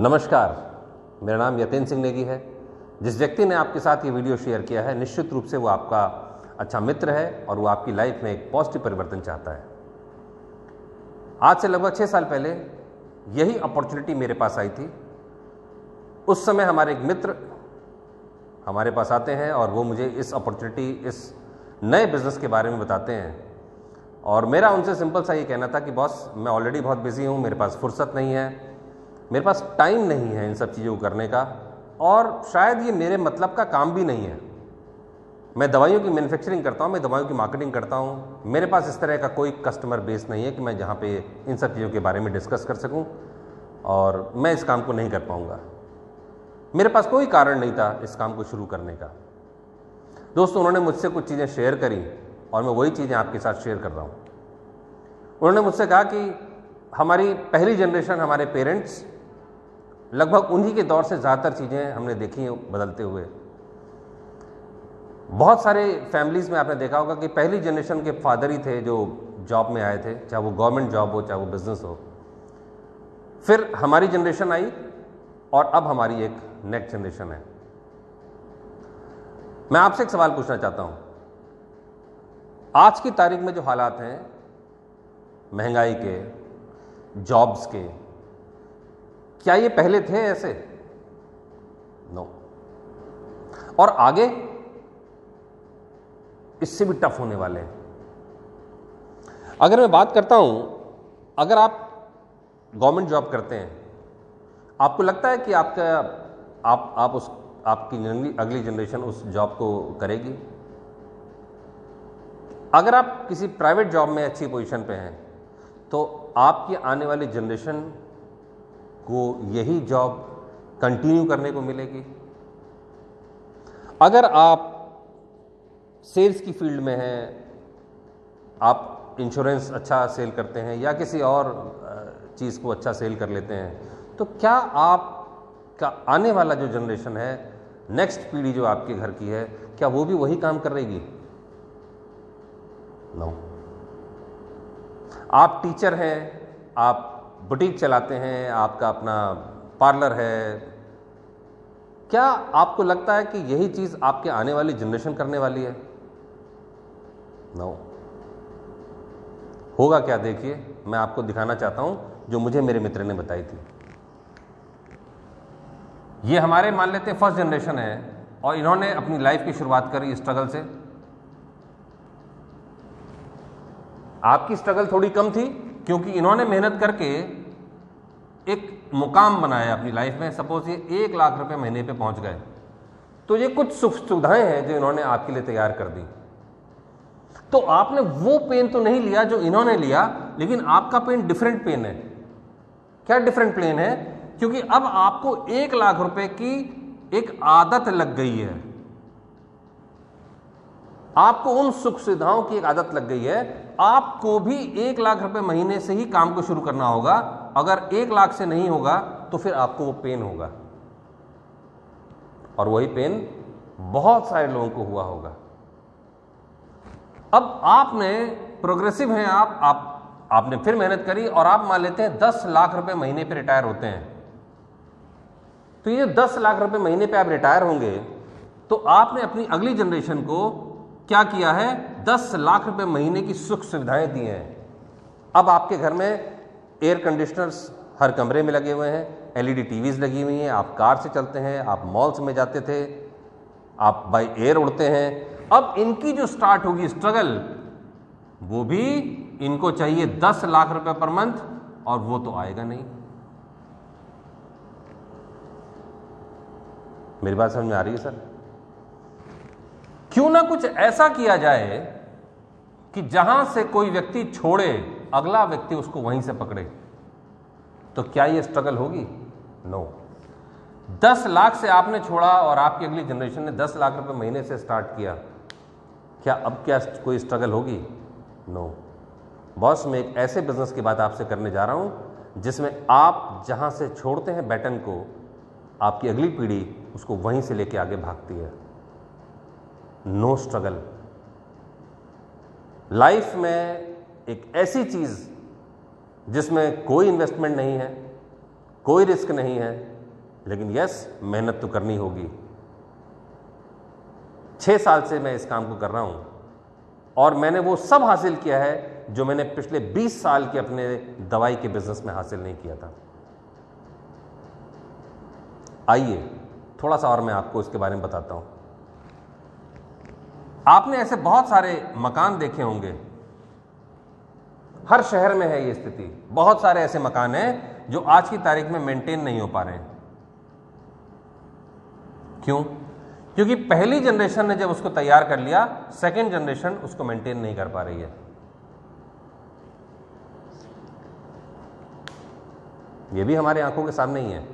नमस्कार, मेरा नाम यतेंद्र सिंह नेगी है। जिस व्यक्ति ने आपके साथ ये वीडियो शेयर किया है, निश्चित रूप से वो आपका अच्छा मित्र है और वो आपकी लाइफ में एक पॉजिटिव परिवर्तन चाहता है। आज से लगभग 6 साल पहले यही अपॉर्चुनिटी मेरे पास आई थी। उस समय हमारे एक मित्र हमारे पास आते हैं और वो मुझे इस अपॉर्चुनिटी, इस नए बिजनेस के बारे में बताते हैं। और मेरा उनसे सिंपल सा ये कहना था कि बॉस, मैं ऑलरेडी बहुत बिजी हूँ, मेरे पास फुर्सत नहीं है, मेरे पास टाइम नहीं है इन सब चीज़ों को करने का, और शायद ये मेरे मतलब का काम भी नहीं है। मैं दवाइयों की मैन्युफैक्चरिंग करता हूँ, मैं दवाइयों की मार्केटिंग करता हूँ, मेरे पास इस तरह का कोई कस्टमर बेस नहीं है कि मैं जहाँ पे इन सब चीज़ों के बारे में डिस्कस कर सकूँ, और मैं इस काम को नहीं कर पाऊँगा। मेरे पास कोई कारण नहीं था इस काम को शुरू करने का। दोस्तों, उन्होंने मुझसे कुछ चीज़ें शेयर करी और मैं वही चीज़ें आपके साथ शेयर कर रहा हूँ। उन्होंने मुझसे कहा कि हमारी पहली जनरेशन, हमारे पेरेंट्स, लगभग उन्हीं के दौर से ज़्यादातर चीज़ें हमने देखी हैं बदलते हुए। बहुत सारे फैमिलीज़ में आपने देखा होगा कि पहली जनरेशन के फादर ही थे जो जॉब में आए थे, चाहे वो गवर्नमेंट जॉब हो, चाहे वो बिजनेस हो। फिर हमारी जनरेशन आई और अब हमारी एक नेक्स्ट जनरेशन है। मैं आपसे एक सवाल पूछना चाहता हूँ। आज की तारीख में जो हालात हैं, महंगाई के, जॉब्स के, क्या ये पहले थे ऐसे? नो। और आगे इससे भी टफ होने वाले हैं। अगर मैं बात करता हूं, अगर आप गवर्नमेंट जॉब करते हैं, आपको लगता है कि आपकी अगली जनरेशन उस जॉब को करेगी? अगर आप किसी प्राइवेट जॉब में अच्छी पोजीशन पे हैं, तो आपकी आने वाली जनरेशन को यही जॉब कंटिन्यू करने को मिलेगी? अगर आप सेल्स की फील्ड में हैं, आप इंश्योरेंस अच्छा सेल करते हैं या किसी और चीज़ को अच्छा सेल कर लेते हैं, तो क्या आपका आने वाला जो जनरेशन है, नेक्स्ट पीढ़ी जो आपके घर की है, क्या वो भी वही काम करेगी? नो। आप टीचर हैं, आप बुटीक चलाते हैं, आपका अपना पार्लर है, क्या आपको लगता है कि यही चीज़ आपके आने वाली जनरेशन करने वाली है? नो। होगा क्या? देखिए, मैं आपको दिखाना चाहता हूं जो मुझे मेरे मित्र ने बताई थी। ये हमारे, मान लेते हैं, फर्स्ट जनरेशन है और इन्होंने अपनी लाइफ की शुरुआत करी स्ट्रगल से। आपकी स्ट्रगल थोड़ी कम थी क्योंकि इन्होंने मेहनत करके एक मुकाम बनाया अपनी लाइफ में। सपोज ये 1 लाख रुपए महीने पे पहुंच गए, तो ये कुछ सुख सुविधाएं हैं जो इन्होंने आपके लिए तैयार कर दी। तो आपने वो पेन तो नहीं लिया जो इन्होंने लिया, लेकिन आपका पेन डिफरेंट पेन है। क्या डिफरेंट पेन है? क्योंकि अब आपको 1 लाख रुपए की एक आदत लग गई है, आपको उन सुख सुविधाओं की एक आदत लग गई है। आपको भी 1 लाख रुपए महीने से ही काम को शुरू करना होगा। अगर 1 लाख से नहीं होगा तो फिर आपको वो पेन होगा, और वही पेन बहुत सारे लोगों को हुआ होगा। अब आपने प्रोग्रेसिव हैं, आपने फिर मेहनत करी और आप मान लेते हैं 10 लाख रुपए महीने पे रिटायर होते हैं। तो ये 10 लाख रुपए महीने पे आप रिटायर होंगे, तो आपने अपनी अगली जनरेशन को क्या किया है? 10 लाख रुपए महीने की सुख सुविधाएं दी हैं। अब आपके घर में एयर कंडीशनर्स हर कमरे में लगे हुए हैं, एलईडी टीवीज लगी हुई हैं, आप कार से चलते हैं, आप मॉल्स में जाते थे, आप बाय एयर उड़ते हैं। अब इनकी जो स्टार्ट होगी स्ट्रगल, वो भी इनको चाहिए 10 लाख रुपए पर मंथ, और वो तो आएगा नहीं। मेरी बात समझ में आ रही है सर? क्यों ना कुछ ऐसा किया जाए कि जहां से कोई व्यक्ति छोड़े, अगला व्यक्ति उसको वहीं से पकड़े। तो क्या ये स्ट्रगल होगी? नो। 10 लाख से आपने छोड़ा और आपकी अगली जनरेशन ने 10 लाख रुपए महीने से स्टार्ट किया, क्या अब क्या कोई स्ट्रगल होगी? नो। बॉस, मैं एक ऐसे बिजनेस की बात आपसे करने जा रहा हूं जिसमें आप जहां से छोड़ते हैं बैटन को, आपकी अगली पीढ़ी उसको वहीं से लेके आगे भागती है। Know struggle. लाइफ में एक ऐसी चीज जिसमें कोई इन्वेस्टमेंट नहीं है, कोई रिस्क नहीं है, लेकिन यस, मेहनत तो करनी होगी। 6 साल से मैं इस काम को कर रहा हूं और मैंने वो सब हासिल किया है जो मैंने पिछले 20 साल के अपने दवाई के बिजनेस में हासिल नहीं किया था। आइए थोड़ा सा और मैं आपको इसके बारे में बताता हूं। आपने ऐसे बहुत सारे मकान देखे होंगे, हर शहर में है ये स्थिति। बहुत सारे ऐसे मकान हैं जो आज की तारीख में मेंटेन नहीं हो पा रहे हैं। क्यों? क्योंकि पहली जनरेशन ने जब उसको तैयार कर लिया, सेकंड जनरेशन उसको मेंटेन नहीं कर पा रही है। ये भी हमारे आंखों के सामने ही है।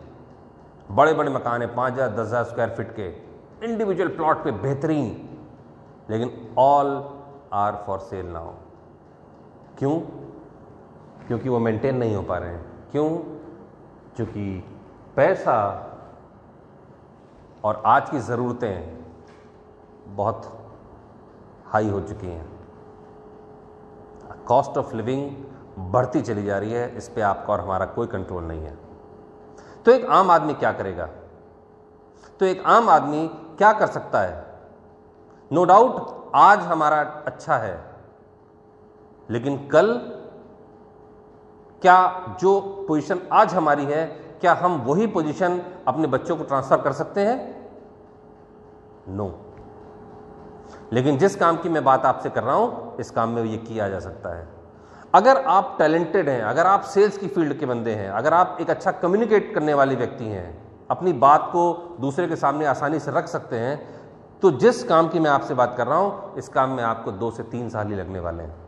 बड़े बड़े मकान है, 5,000 10,000 स्क्वायर फीट के इंडिविजुअल प्लॉट पे बेहतरीन, लेकिन all are for sale now. क्यों? क्योंकि वो मेंटेन नहीं हो पा रहे हैं। क्यों? क्योंकि पैसा और आज की ज़रूरतें बहुत हाई हो चुकी हैं। कॉस्ट ऑफ लिविंग बढ़ती चली जा रही है, इस पे आपका और हमारा कोई कंट्रोल नहीं है। तो एक आम आदमी क्या करेगा? तो एक आम आदमी क्या कर सकता है? नो डाउट आज हमारा अच्छा है, लेकिन कल क्या जो पोजीशन आज हमारी है, क्या हम वही पोजीशन अपने बच्चों को ट्रांसफर कर सकते हैं? नो। लेकिन जिस काम की मैं बात आपसे कर रहा हूं, इस काम में ये किया जा सकता है। अगर आप टैलेंटेड हैं, अगर आप सेल्स की फील्ड के बंदे हैं, अगर आप एक अच्छा कम्युनिकेट करने वाले व्यक्ति हैं, अपनी बात को दूसरे के सामने आसानी से रख सकते हैं, तो जिस काम की मैं आपसे बात कर रहा हूं, इस काम में आपको 2 से 3 साल ही लगने वाले हैं।